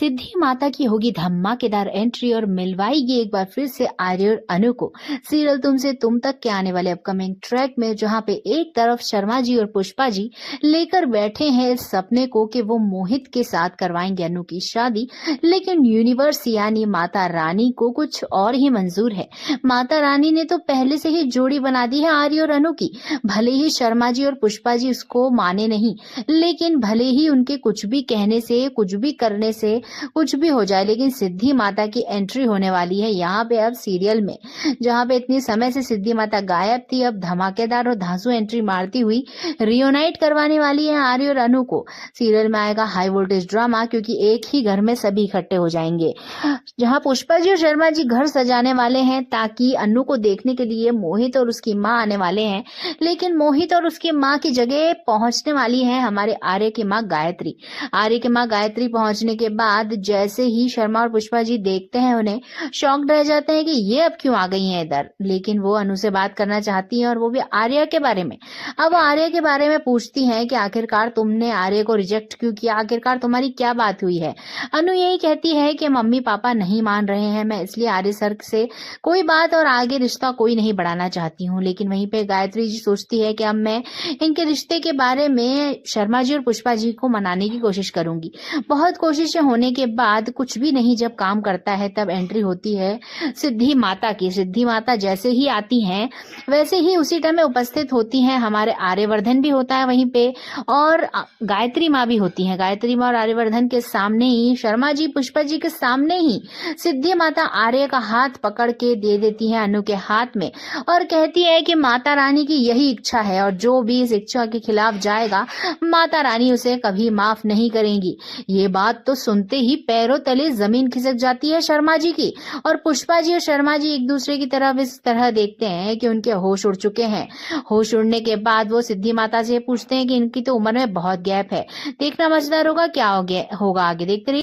सिद्धि माता की होगी धमाकेदार एंट्री और मिलवाएगी एक बार फिर से आर्य और अनु को सीरियल तुमसे तुम तक के आने वाले अपकमिंग ट्रैक में, जहां पे एक तरफ शर्मा जी और पुष्पा जी लेकर बैठे हैं इस सपने को कि वो मोहित के साथ करवाएंगे अनु की शादी, लेकिन यूनिवर्स यानी माता रानी को कुछ और ही मंजूर है। माता रानी ने तो पहले से ही जोड़ी बना दी है आर्य और अनु की। भले ही शर्मा जी और पुष्पा जी उसको माने नहीं, लेकिन भले ही उनके कुछ भी कहने से, कुछ भी करने से कुछ भी हो जाए, लेकिन सिद्धि माता की एंट्री होने वाली है यहाँ पे अब सीरियल में। जहाँ पे इतनी समय से सिद्धि माता गायब थी, अब धमाकेदार और धांसू एंट्री मारती हुई रियूनाइट करवाने वाली है आर्य और अनु को। सीरियल में आएगा हाई वोल्टेज ड्रामा, क्योंकि एक ही घर में सभी इकट्ठे हो जाएंगे। जहाँ पुष्पा जी और शर्मा जी घर सजाने वाले हैं ताकि अनु को देखने के लिए मोहित और उसकी माँ आने वाले हैं, लेकिन मोहित और उसकी माँ की जगह पहुंचने वाली है हमारे आर्य की माँ गायत्री। आर्य की माँ गायत्री पहुंचने के बाद जैसे ही शर्मा और पुष्पा जी देखते हैं उन्हें, शॉक्ड रह जाते हैं कि ये अब क्यों आ गई हैं इधर। लेकिन वो अनु से बात करना चाहती हैं और वो भी आर्य के बारे में। अब आर्य के बारे में पूछती हैं कि आखिरकार तुमने आर्य को रिजेक्ट क्यों किया, आखिरकार तुम्हारी क्या बात हुई है। अनु यही कहती है कि मम्मी पापा नहीं मान रहे हैं, मैं इसलिए आर्य सर से कोई बात और आगे रिश्ता कोई नहीं बढ़ाना चाहती हूँ। लेकिन वहीं पे गायत्री जी सोचती है कि अब मैं इनके रिश्ते के बारे में शर्मा जी और पुष्पा जी को मनाने की कोशिश करूंगी। बहुत कोशिशें होने के बाद कुछ भी नहीं जब काम करता है, तब एंट्री होती है सिद्धि माता की। सिद्धि माता जैसे ही आती हैं वैसे ही उसी टाइम में उपस्थित होती हैं हमारे आर्यवर्धन भी होता है वहीं पे, और गायत्री माँ भी होती है। गायत्री माँ और आर्यवर्धन के सामने ही, शर्मा जी पुष्पा जी के सामने ही सिद्धि माता आर्य का हाथ पकड़ के दे देती है अनु के हाथ में और कहती है कि माता रानी की यही इच्छा है और जो भी इस इच्छा के खिलाफ जाएगा माता रानी उसे कभी माफ नहीं करेंगी। ये बात तो सुनते ही पैरों तले जमीन खिसक जाती है शर्मा जी की, और पुष्पा जी और शर्मा जी एक दूसरे की तरफ इस तरह देखते हैं कि उनके होश उड़ चुके हैं। होश उड़ने के बाद वो सिद्धि माता से पूछते हैं कि इनकी तो उम्र में बहुत गैप है, देखना मजेदार होगा क्या होगा आगे, देखते रहिए।